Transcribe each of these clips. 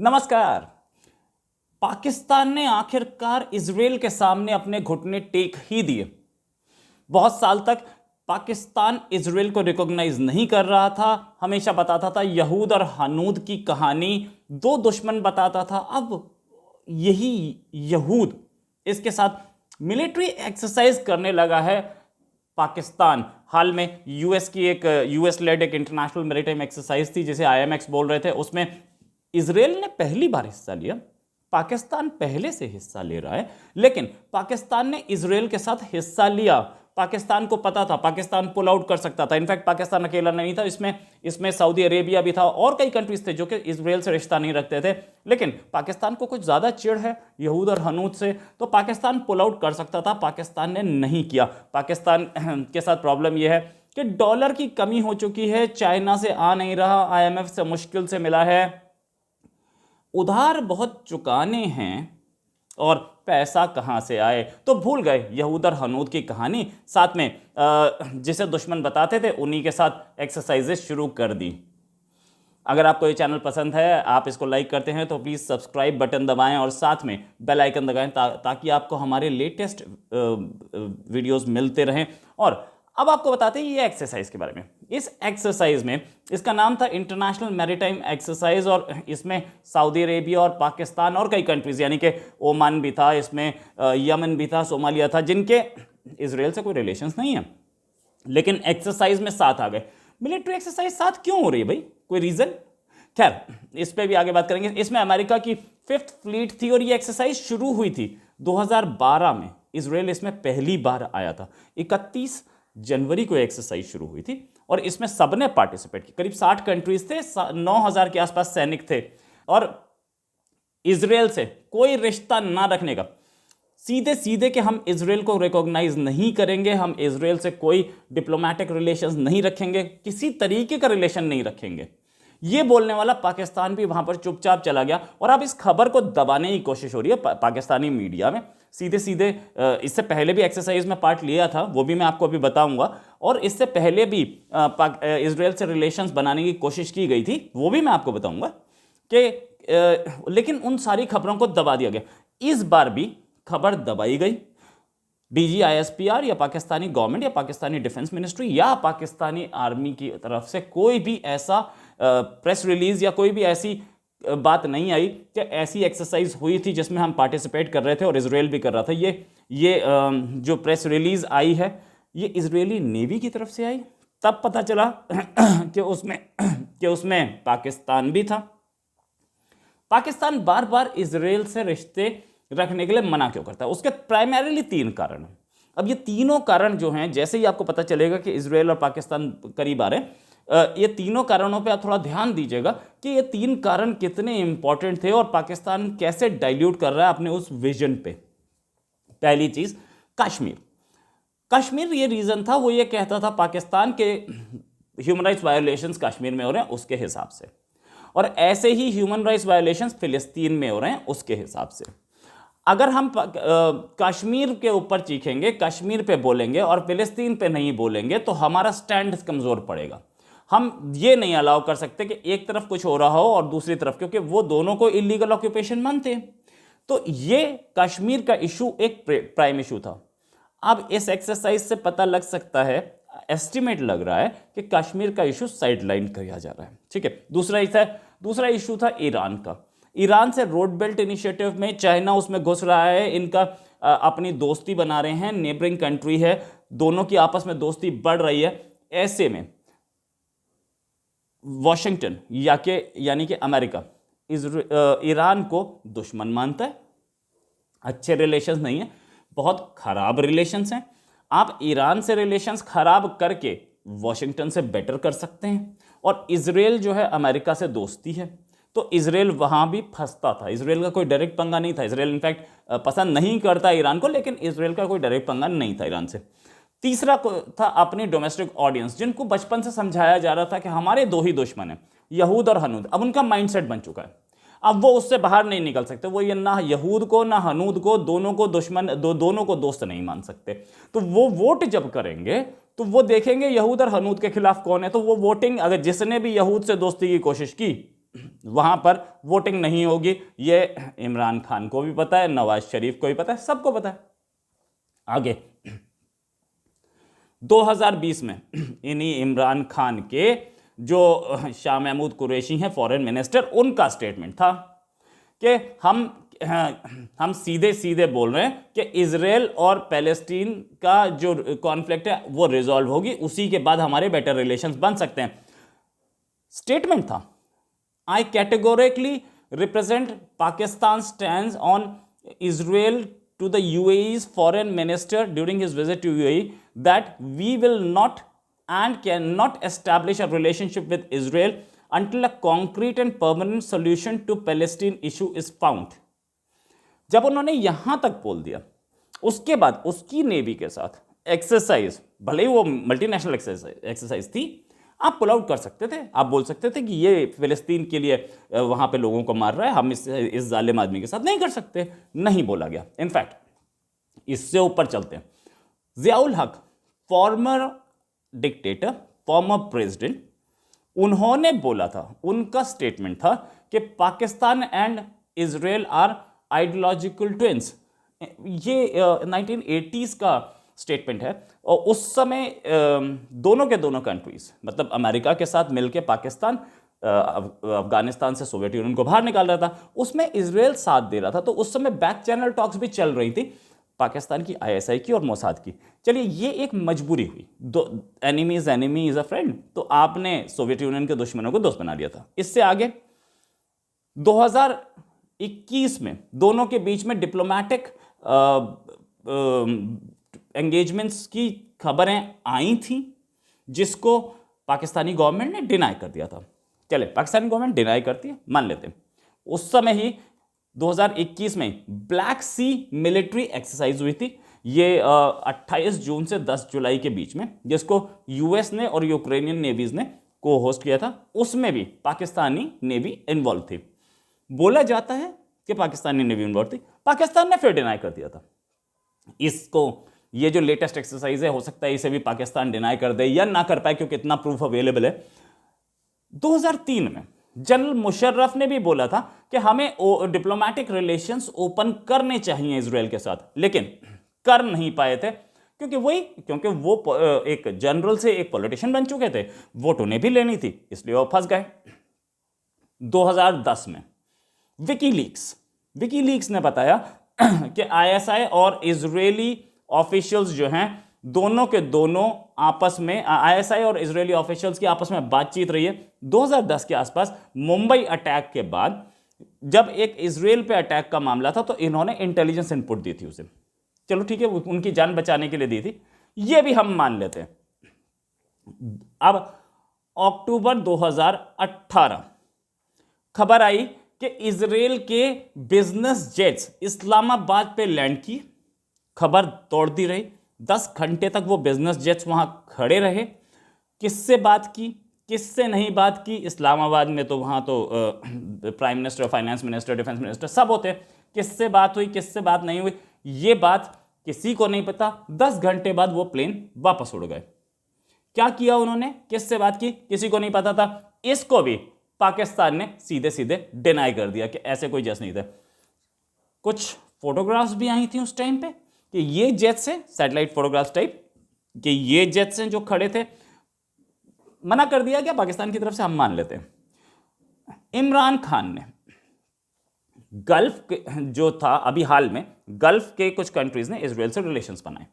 नमस्कार। पाकिस्तान ने आखिरकार इजराइल के सामने अपने घुटने टेक ही दिए। बहुत साल तक पाकिस्तान इजराइल को रिकॉग्नाइज नहीं कर रहा था, हमेशा बताता था यहूद और हनूद की कहानी, दो दुश्मन बताता था। अब यही यहूद इसके साथ मिलिट्री एक्सरसाइज करने लगा है। पाकिस्तान हाल में यूएस की एक यूएस लेड एक इंटरनेशनल मैरीटाइम एक्सरसाइज थी जिसे आईएमएक्स बोल रहे थे, उसमें इजराइल ने पहली बार हिस्सा लिया। पाकिस्तान पहले से हिस्सा ले रहा है, लेकिन पाकिस्तान ने इजराइल के साथ हिस्सा लिया। पाकिस्तान को पता था पाकिस्तान पुल आउट कर सकता था। इनफैक्ट पाकिस्तान अकेला नहीं था, इसमें सऊदी अरेबिया भी था और कई कंट्रीज थे जो कि इजराइल से रिश्ता नहीं रखते थे। लेकिन पाकिस्तान को कुछ ज्यादा चिढ़ है यहूद और हनूद से, तो पाकिस्तान पुल आउट कर सकता था, पाकिस्तान ने नहीं किया। पाकिस्तान के साथ प्रॉब्लम यह है कि डॉलर की कमी हो चुकी है, चाइना से आ नहीं रहा, आईएमएफ से मुश्किल से मिला है, उधार बहुत चुकाने हैं और पैसा कहां से आए, तो भूल गए यहूद और हनूद की कहानी। साथ में जिसे दुश्मन बताते थे उन्हीं के साथ एक्सरसाइजेस शुरू कर दी। अगर आपको ये चैनल पसंद है, आप इसको लाइक करते हैं, तो प्लीज़ सब्सक्राइब बटन दबाएं और साथ में बेल आइकन दबाएं ताकि आपको हमारे लेटेस्ट वीडियोस मिलते रहें। और अब आपको बताते हैं ये एक्सरसाइज के बारे में। इस एक्सरसाइज में इसका नाम था इंटरनेशनल मैरीटाइम एक्सरसाइज, और इसमें सऊदी अरेबिया और पाकिस्तान और कई कंट्रीज यानी कि ओमान भी था, इसमें यमन भी था, सोमालिया था, जिनके इजराइल से कोई रिलेशंस नहीं है, लेकिन एक्सरसाइज में साथ आ गए। मिलिट्री एक्सरसाइज साथ क्यों हो रही है भाई, कोई रीजन? खैर, इस पे भी आगे बात करेंगे। इसमें अमेरिका की 5th फ्लीट थी और ये एक्सरसाइज शुरू हुई थी 2012 में। इजराइल इसमें पहली बार आया था। 31 जनवरी को एक्सरसाइज शुरू हुई थी और इसमें सबने पार्टिसिपेट किया। करीब 60 कंट्रीज थे, 9000 के आसपास सैनिक थे, और इजराइल से कोई रिश्ता ना रखने का, सीधे सीधे कि हम इजराइल को रिकॉग्नाइज नहीं करेंगे, हम इजराइल से कोई डिप्लोमेटिक रिलेशंस नहीं रखेंगे, किसी तरीके का रिलेशन नहीं रखेंगे, ये बोलने वाला पाकिस्तान भी वहां पर चुपचाप चला गया। और अब इस खबर को दबाने की कोशिश हो रही है पाकिस्तानी मीडिया में, सीधे सीधे। इससे पहले भी एक्सरसाइज में पार्ट लिया था, वो भी मैं आपको अभी बताऊंगा, और इससे पहले भी इजराइल से रिलेशंस बनाने की कोशिश की गई थी, वो भी मैं आपको बताऊंगा कि लेकिन उन सारी खबरों को दबा दिया गया। इस बार भी खबर दबाई गई। DGISPR या पाकिस्तानी गवर्नमेंट या पाकिस्तानी डिफेंस मिनिस्ट्री या पाकिस्तानी आर्मी की तरफ से कोई भी ऐसा प्रेस रिलीज या कोई भी ऐसी बात नहीं आई कि ऐसी एक्सरसाइज हुई थी जिसमें हम पार्टिसिपेट कर रहे थे और इजराइल भी कर रहा था। ये जो प्रेस रिलीज आई है ये इजरायली नेवी की तरफ से आई, तब पता चला कि उसमें पाकिस्तान भी था। पाकिस्तान बार बार इजराइल से रिश्ते रखने के लिए मना क्यों करता है? उसके प्राइमरीली 3 कारण हैं। अब ये तीनों कारण जो हैं, जैसे ही आपको पता चलेगा कि इजराइल और पाकिस्तान करीब आ रहे हैं, ये तीनों कारणों पे आप थोड़ा ध्यान दीजिएगा कि ये 3 कारण कितने इंपॉर्टेंट थे और पाकिस्तान कैसे डाइल्यूट कर रहा है अपने उस विजन पे। पहली चीज, कश्मीर ये रीजन था, वो ये कहता था पाकिस्तान के ह्यूमन राइट्स वायोलेशंस कश्मीर में हो रहे हैं उसके हिसाब से, और ऐसे ही ह्यूमन राइट्स वायोलेशंस फिलिस्तीन में हो रहे हैं उसके हिसाब से। अगर हम कश्मीर के ऊपर चीखेंगे, कश्मीर पे बोलेंगे और फिलिस्तीन पे नहीं बोलेंगे, तो हमारा स्टैंड कमजोर पड़ेगा। हम ये नहीं अलाउ कर सकते कि एक तरफ कुछ हो रहा हो और दूसरी तरफ, क्योंकि वो दोनों को इलीगल ऑक्यूपेशन मानते हैं। तो ये कश्मीर का इशू एक प्राइम इशू था। अब इस एक्सरसाइज से पता लग सकता है, एस्टिमेट लग रहा है कि कश्मीर का इशू साइडलाइन किया जा रहा है। ठीक है। दूसरा इशू था ईरान का। ईरान से रोड बेल्ट इनिशिएटिव में चाइना उसमें घुस रहा है, इनका अपनी दोस्ती बना रहे हैं, नेबरिंग कंट्री है, दोनों की आपस में दोस्ती बढ़ रही है। ऐसे में वॉशिंगटन यानी कि अमेरिका ईरान को दुश्मन मानता है। अच्छे रिलेशंस नहीं है, बहुत खराब रिलेशंस हैं। आप ईरान से रिलेशंस खराब करके वॉशिंगटन से बेटर कर सकते हैं, और इजराइल जो है अमेरिका से दोस्ती है, तो इजराइल वहां भी फंसता था। इजराइल का कोई डायरेक्ट पंगा नहीं था, इजराइल इनफैक्ट पसंद नहीं करता ईरान को, लेकिन इजराइल का कोई डायरेक्ट पंगा नहीं था ईरान से। तीसरा था अपनी डोमेस्टिक ऑडियंस, जिनको बचपन से समझाया जा रहा था कि हमारे 2 ही दुश्मन हैं, यहूद और हनूद। अब उनका माइंडसेट बन चुका है, अब वो उससे बाहर नहीं निकल सकते। वो ये ना यहूद को ना हनूद को, दोनों को दुश्मन, दोनों को दोस्त नहीं मान सकते। तो वो वोट जब करेंगे तो वो देखेंगे यहूद और हनूद के खिलाफ कौन है, तो वो वोटिंग, अगर जिसने भी यहूद से दोस्ती की कोशिश की वहां पर वोटिंग नहीं होगी, ये इमरान खान को भी पता है, नवाज शरीफ को भी पता है, सबको पता है। आगे 2020 में इन्हीं इमरान खान के जो शाह महमूद कुरैशी हैं फॉरेन मिनिस्टर, उनका स्टेटमेंट था कि हम सीधे सीधे बोल रहे हैं कि इजराइल और पैलेस्टीन का जो कॉन्फ्लिक्ट है वो रिजॉल्व होगी, उसी के बाद हमारे बेटर रिलेशंस बन सकते हैं। स्टेटमेंट था, I categorically represent Pakistan stands on Israel to the UAE's foreign minister during his visit to UAE that we will not and cannot establish a relationship with Israel until a concrete and permanent solution to Palestine issue is found। जब उन्होंने यहां तक बोल दिया, उसके बाद उसकी navy के साथ एक्सरसाइज, भले ही वो मल्टीनेशनल एक्सरसाइज थी, आप पुल आउट कर सकते थे, आप बोल सकते थे कि ये फिलिस्तीन के लिए वहां पे लोगों को मार रहा है, हम इस जालिम आदमी के साथ नहीं कर सकते, नहीं बोला गया। इनफैक्ट इससे ऊपर चलते हैं, जियाउल हक फॉर्मर डिक्टेटर, फॉर्मर प्रेसिडेंट, उन्होंने बोला था, उनका स्टेटमेंट था कि Pakistan and Israel are ideological twins. ये 1980s का स्टेटमेंट है, और उस समय दोनों के दोनों कंट्रीज, मतलब अमेरिका के साथ मिलकर पाकिस्तान अफगानिस्तान से सोवियत यूनियन को बाहर निकाल रहा था, उसमें इजराइल साथ दे रहा था। तो उस समय बैक चैनल टॉक्स भी चल रही थी पाकिस्तान की, ISI की और मोसाद की। चलिए, ये एक मजबूरी हुई, दो एनिमी इज अ फ्रेंड, तो आपने सोवियत यूनियन के दुश्मनों को दोस्त बना लिया था। इससे आगे 2021 में दोनों के बीच में डिप्लोमेटिक एंगेजमेंट्स की खबरें आई थी, जिसको पाकिस्तानी गवर्नमेंट ने डिनाई कर दिया था। चले, पाकिस्तानी गवर्नमेंट डिनाई करती है, मान लेते हैं। उस समय ही 2021 में ब्लैक सी मिलिट्री एक्सरसाइज हुई थी, ये 28 जून से 10 जुलाई के बीच में, जिसको यूएस ने और यूक्रेनियन नेवीज ने को होस्ट किया था। उसमें भी पाकिस्तानी नेवी इन्वॉल्व थी। बोला जाता है कि पाकिस्तानी नेवी इन्वॉल्व थी, पाकिस्तान ने फिर डिनाई कर दिया था इसको। ये जो लेटेस्ट एक्सरसाइज है, हो सकता है इसे भी पाकिस्तान डिनाई कर दे या ना कर पाए, क्योंकि इतना प्रूफ अवेलेबल है। 2003 में जनरल मुशर्रफ ने भी बोला था कि हमें डिप्लोमेटिक रिलेशंस ओपन करने चाहिए इजराइल के साथ, लेकिन कर नहीं पाए थे, क्योंकि वो एक जनरल से एक पॉलिटिशियन बन चुके थे, वोट उन्हें भी लेनी थी, इसलिए वो फंस गए। 2010 में विकीलीक्स ने बताया कि ISI और इजरायली ऑफिशियल्स जो हैं, दोनों के दोनों आपस में, ISI और इजरायली ऑफिशियल्स की आपस में बातचीत रही है। 2010 के आसपास मुंबई अटैक के बाद जब एक इजराइल पे अटैक का मामला था, तो इन्होंने इंटेलिजेंस इनपुट दी थी उसे। चलो ठीक है, उनकी जान बचाने के लिए दी थी, ये भी हम मान लेते हैं। अब अक्टूबर 2018 खबर आई कि इजराइल के बिजनेस जेट्स इस्लामाबाद पे लैंड की। खबर तोड़ दी रही, 10 घंटे तक वो बिजनेस जेट्स वहां खड़े रहे। किससे बात की, किससे नहीं बात की? इस्लामाबाद में तो वहां तो prime minister, finance minister, defence minister सब होते हैं। किससे बात हुई, किससे बात नहीं हुई, ये बात किसी को नहीं पता। 10 घंटे बाद वो प्लेन वापस उड़ गए। क्या किया उन्होंने, किससे बात की, किसी को नहीं पता था। इसको भी पाकिस्तान ने सीधे सीधे डिनाई कर दिया कि ऐसे कोई जेट्स नहीं थे। कुछ फोटोग्राफ्स भी आई थी उस टाइम पे कि ये जेट्स हैं, सैटेलाइट फोटोग्राफ्स टाइप, कि ये जेट्स हैं जो खड़े थे। मना कर दिया गया पाकिस्तान की तरफ से, हम मान लेते हैं। इमरान खान ने गल्फ जो था, अभी हाल में गल्फ के कुछ कंट्रीज ने इजराइल से रिलेशंस बनाए।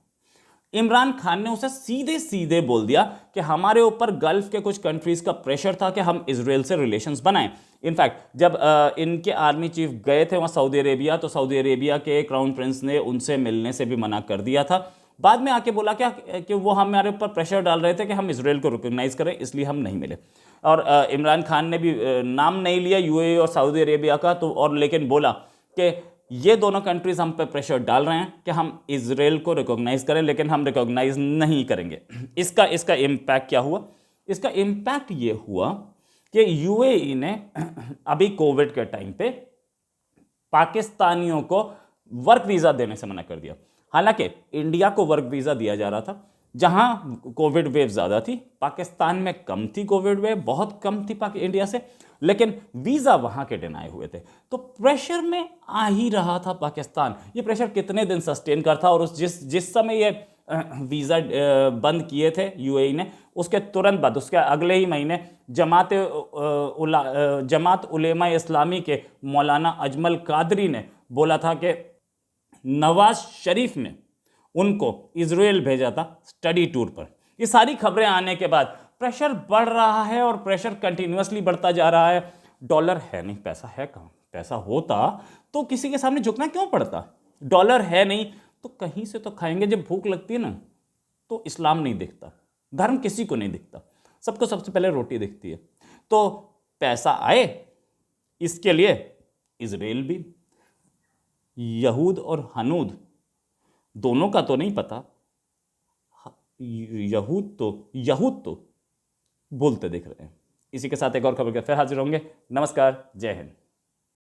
इमरान खान ने उसे सीधे सीधे बोल दिया कि हमारे ऊपर गल्फ के कुछ कंट्रीज का प्रेशर था कि हम इजराइल से रिलेशंस बनाएं। इनफैक्ट जब इनके आर्मी चीफ गए थे वहाँ सऊदी अरेबिया, तो सऊदी अरेबिया के क्राउन प्रिंस ने उनसे मिलने से भी मना कर दिया था। बाद में आके बोला क्या कि वो हमारे ऊपर प्रेशर डाल रहे थे कि हम इजराइल को रिकॉग्नाइज करें, इसलिए हम नहीं मिले। और इमरान खान ने भी नाम नहीं लिया UAE और सऊदी अरेबिया का, तो और लेकिन बोला कि ये दोनों कंट्रीज हम पे प्रेशर डाल रहे हैं कि हम इजराइल को रिकॉग्नाइज करें, लेकिन हम रिकॉग्नाइज नहीं करेंगे। इसका इम्पैक्ट क्या हुआ? इसका इम्पैक्ट ये हुआ कि UAE ने अभी कोविड के टाइम पे पाकिस्तानियों को वर्क वीजा देने से मना कर दिया। हालांकि इंडिया को वर्क वीजा दिया जा रहा था, जहां कोविड वेव ज़्यादा थी, पाकिस्तान में कम थी कोविड वेव, बहुत कम थी इंडिया से, लेकिन वीज़ा वहां के डिनाई हुए थे। तो प्रेशर में आ ही रहा था पाकिस्तान। ये प्रेशर कितने दिन सस्टेन करता, और उस जिस समय ये वीज़ा बंद किए थे यूएई ने, उसके तुरंत बाद, उसके अगले ही महीने जमात उलेमा इस्लामी के मौलाना अजमल कादरी ने बोला था कि नवाज शरीफ ने उनको इजराइल भेजा था स्टडी टूर पर। ये सारी खबरें आने के बाद प्रेशर बढ़ रहा है, और प्रेशर कंटिन्यूअसली बढ़ता जा रहा है। डॉलर है नहीं, पैसा है कहाँ? पैसा होता तो किसी के सामने झुकना क्यों पड़ता? डॉलर है नहीं तो कहीं से तो खाएंगे। जब भूख लगती है ना, तो इस्लाम नहीं दिखता, धर्म किसी को नहीं दिखता, सबको सबसे पहले रोटी दिखती है। तो पैसा आए, इसके लिए इजराइल भी, यहूद और हनूद दोनों का तो नहीं पता, यहूद तो बोलते दिख रहे हैं। इसी के साथ एक और खबर के फिर हाजिर होंगे। नमस्कार, जय हिंद।